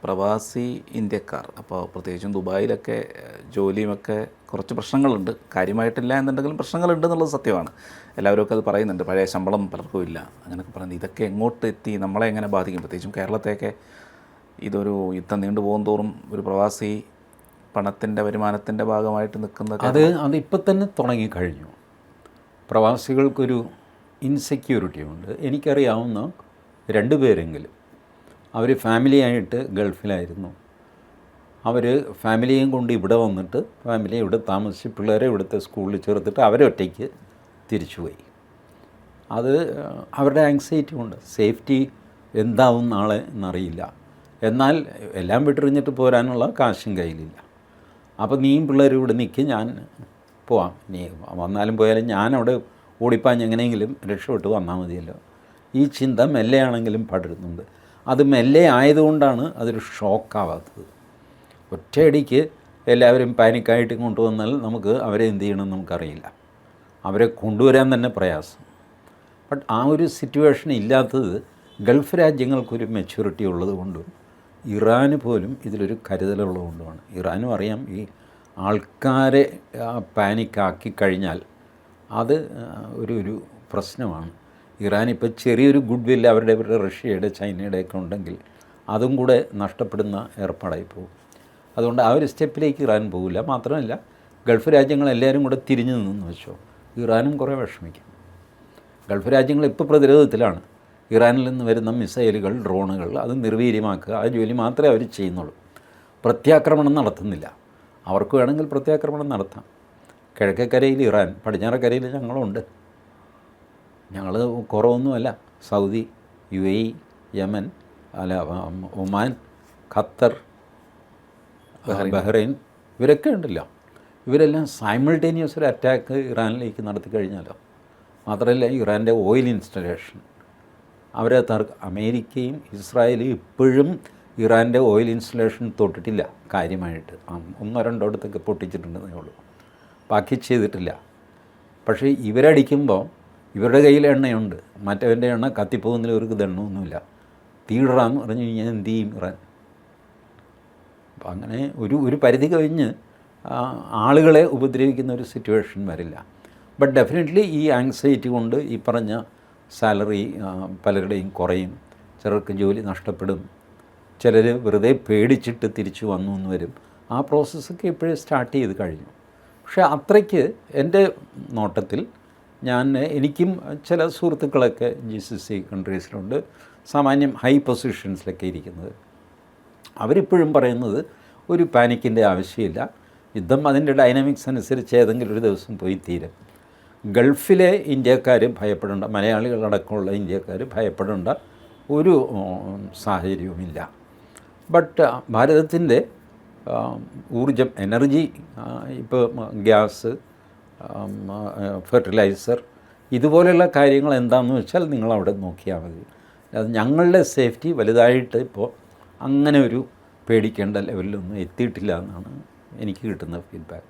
പ്രവാസി ഇന്ത്യക്കാർ, അപ്പോൾ പ്രത്യേകിച്ചും ദുബായിലൊക്കെ ജോലിയുമൊക്കെ കുറച്ച് പ്രശ്നങ്ങളുണ്ട്. കാര്യമായിട്ടില്ല എന്നുണ്ടെങ്കിലും പ്രശ്നങ്ങളുണ്ട് എന്നുള്ളത് സത്യമാണ്. എല്ലാവരും അത് പറയുന്നുണ്ട്. പഴയ ശമ്പളം പലർക്കും ഇല്ല, അങ്ങനെയൊക്കെ പറയുന്നത്. ഇതൊക്കെ എങ്ങോട്ട് എത്തി നമ്മളെ എങ്ങനെ ബാധിക്കും? പ്രത്യേകിച്ചും കേരളത്തെയൊക്കെ ഇതൊരു യുദ്ധം നീണ്ടുപോകും തോറും ഒരു പ്രവാസി പണത്തിൻ്റെ വരുമാനത്തിൻ്റെ ഭാഗമായിട്ട് നിൽക്കുന്നത് അതിപ്പോൾ തന്നെ തുടങ്ങിക്കഴിഞ്ഞു. പ്രവാസികൾക്കൊരു ഇൻസെക്യൂരിറ്റി ഉണ്ട്. എനിക്കറിയാവുന്ന 2 പേരെങ്കിലും അവർ ഫാമിലിയായിട്ട് ഗൾഫിലായിരുന്നു. അവർ ഫാമിലിയും കൊണ്ട് ഇവിടെ വന്നിട്ട് ഫാമിലി ഇവിടെ താമസിച്ച് പിള്ളേരെ ഇവിടുത്തെ സ്കൂളിൽ ചേർത്തിട്ട് അവരൊറ്റയ്ക്ക് തിരിച്ചുപോയി. അത് അവരുടെ ആങ്സൈറ്റി കൊണ്ട് സേഫ്റ്റി എന്താവും നാളെ എന്നറിയില്ല. എന്നാൽ എല്ലാം വിട്ടെറിഞ്ഞിട്ട് പോരാനുള്ള കാശും കയ്യിലില്ല. അപ്പോൾ നീയും പിള്ളേരും ഇവിടെ നിൽക്കും, ഞാൻ പോവാം, നീ വന്നാലും പോയാലും ഞാനവിടെ ഓടിപ്പാഞ്ഞ് എങ്ങനെയെങ്കിലും രക്ഷപ്പെട്ട് വന്നാൽ മതിയല്ലോ. ഈ ചിന്ത മെല്ലെയാണെങ്കിലും പടരുന്നുണ്ട്. അത് മെല്ലെ ആയതുകൊണ്ടാണ് അതൊരു ഷോക്കാവാത്തത്. ഒറ്റയടിക്ക് എല്ലാവരും പാനിക്കായിട്ട് കൊണ്ടുവന്നാൽ നമുക്ക് അവരെ എന്ത് ചെയ്യണമെന്ന് നമുക്കറിയില്ല. അവരെ കൊണ്ടുവരാൻ തന്നെ പ്രയാസം. ബട്ട് ആ ഒരു സിറ്റുവേഷൻ ഇല്ലാത്തത് ഗൾഫ് രാജ്യങ്ങൾക്കൊരു മെച്യൂരിറ്റി ഉള്ളതുകൊണ്ടും ഇറാന് പോലും ഇതിലൊരു കരുതലുള്ളതുകൊണ്ടുമാണ്. ഇറാനും അറിയാം ഈ ആൾക്കാരെ പാനിക്കാക്കി കഴിഞ്ഞാൽ അത് ഒരു പ്രശ്നമാണ്. ഇറാൻ ഇപ്പോൾ ചെറിയൊരു ഗുഡ് വില്ല് അവരുടെ റഷ്യയുടെ ചൈനയുടെയൊക്കെ ഉണ്ടെങ്കിൽ അതും കൂടെ നഷ്ടപ്പെടുന്ന ഏർപ്പാടായി പോകും. അതുകൊണ്ട് ആ ഒരു സ്റ്റെപ്പിലേക്ക് ഇറാൻ പോകില്ല. മാത്രമല്ല ഗൾഫ് രാജ്യങ്ങളെല്ലാവരും കൂടെ തിരിഞ്ഞു നിന്നെന്ന് വെച്ചോ, ഇറാനും കുറേ വിഷമിക്കും. ഗൾഫ് രാജ്യങ്ങൾ ഇപ്പോൾ പ്രതിരോധത്തിലാണ്. ഇറാനിൽ നിന്ന് വരുന്ന മിസൈലുകൾ, ഡ്രോണുകൾ അത് നിർവീര്യമാക്കുക, ആ ജോലി മാത്രമേ അവർ ചെയ്യുന്നുള്ളൂ. പ്രത്യാക്രമണം നടത്തുന്നില്ല. അവർക്ക് വേണമെങ്കിൽ പ്രത്യാക്രമണം നടത്താം. കിഴക്കേക്കരയിൽ ഇറാൻ, പടിഞ്ഞാറക്കരയിൽ ഞങ്ങളുണ്ട്. ഞങ്ങൾ കുറവൊന്നുമല്ല. Saudi, UAE, Yemen, Oman, Qatar, Bahrain ഇവരൊക്കെ ഉണ്ടല്ലോ. ഇവരെല്ലാം സൈമിൾട്ടേനിയസ് ഒരു അറ്റാക്ക് ഇറാനിലേക്ക് നടത്തി കഴിഞ്ഞാലോ. മാത്രമല്ല ഇറാൻ്റെ ഓയിൽ ഇൻസ്റ്റലേഷൻ അവരെ അമേരിക്കയും ഇസ്രായേലും ഇപ്പോഴും ഇറാൻ്റെ ഓയിൽ ഇൻസ്റ്റലേഷൻ തൊട്ടിട്ടില്ല കാര്യമായിട്ട്. 1-2 ഇടത്തൊക്കെ പൊട്ടിച്ചിട്ടുണ്ടെന്നേ ഉള്ളൂ, ബാക്കി ചെയ്തിട്ടില്ല. പക്ഷേ ഇവരടിക്കുമ്പോൾ ഇവരുടെ കയ്യിൽ എണ്ണയുണ്ട്, മറ്റവൻ്റെ എണ്ണ കത്തിപ്പോകുന്നതിൽ അവർക്ക് ദണ്ണമൊന്നുമില്ല. തീയിടാന്ന് പറഞ്ഞു കഴിഞ്ഞാൽ എന്ത് ചെയ്യും ഇറാൻ? അപ്പം അങ്ങനെ ഒരു പരിധി കഴിഞ്ഞ് ആളുകളെ ഉപദ്രവിക്കുന്ന ഒരു സിറ്റുവേഷൻ വരില്ല. ബട്ട് ഡെഫിനറ്റ്ലി ഈ ആങ്സൈറ്റി കൊണ്ട് ഈ പറഞ്ഞ സാലറി പലരുടെയും കുറയും, ചിലർക്ക് ജോലി നഷ്ടപ്പെടും, ചിലർ വെറുതെ പേടിച്ചിട്ട് തിരിച്ചു വന്നു എന്ന് വരും. ആ പ്രോസസ്സൊക്കെ ഇപ്പോഴേ സ്റ്റാർട്ട് ചെയ്ത് കഴിഞ്ഞു. പക്ഷേ അത്രയ്ക്ക് എൻ്റെ നോട്ടത്തിൽ എനിക്കും ചില സുഹൃത്തുക്കളൊക്കെ GCC കൺട്രീസിലുണ്ട്, സാമാന്യം ഹൈ പൊസിഷൻസിലൊക്കെ ഇരിക്കുന്നത്. അവരിപ്പോഴും പറയുന്നത് ഒരു പാനിക്കിൻ്റെ ആവശ്യമില്ല. യുദ്ധം അതിൻ്റെ ഡൈനാമിക്സ് അനുസരിച്ച് ഏതെങ്കിലും ഒരു ദിവസം പോയി തീരും. ഗൾഫിലെ ഇന്ത്യക്കാർ ഭയപ്പെടേണ്ട, മലയാളികളടക്കമുള്ള ഇന്ത്യക്കാർ ഭയപ്പെടേണ്ട ഒരു സാഹചര്യവുമില്ല. ബട്ട് ഭാരതത്തിൻ്റെ ഊർജം, എനർജി, ഇപ്പോൾ ഗ്യാസ്, ഫെർട്ടിലൈസർ ഇതുപോലെയുള്ള കാര്യങ്ങൾ എന്താണെന്ന് വെച്ചാൽ നിങ്ങളവിടെ നോക്കിയാൽ മതി. അത് ഞങ്ങളുടെ സേഫ്റ്റി വലുതായിട്ട് ഇപ്പോൾ അങ്ങനെ ഒരു പേടിക്കേണ്ട ലെവലിലൊന്നും എത്തിയിട്ടില്ല എന്നാണ് എനിക്ക് കിട്ടുന്ന ഫീഡ്ബാക്ക്.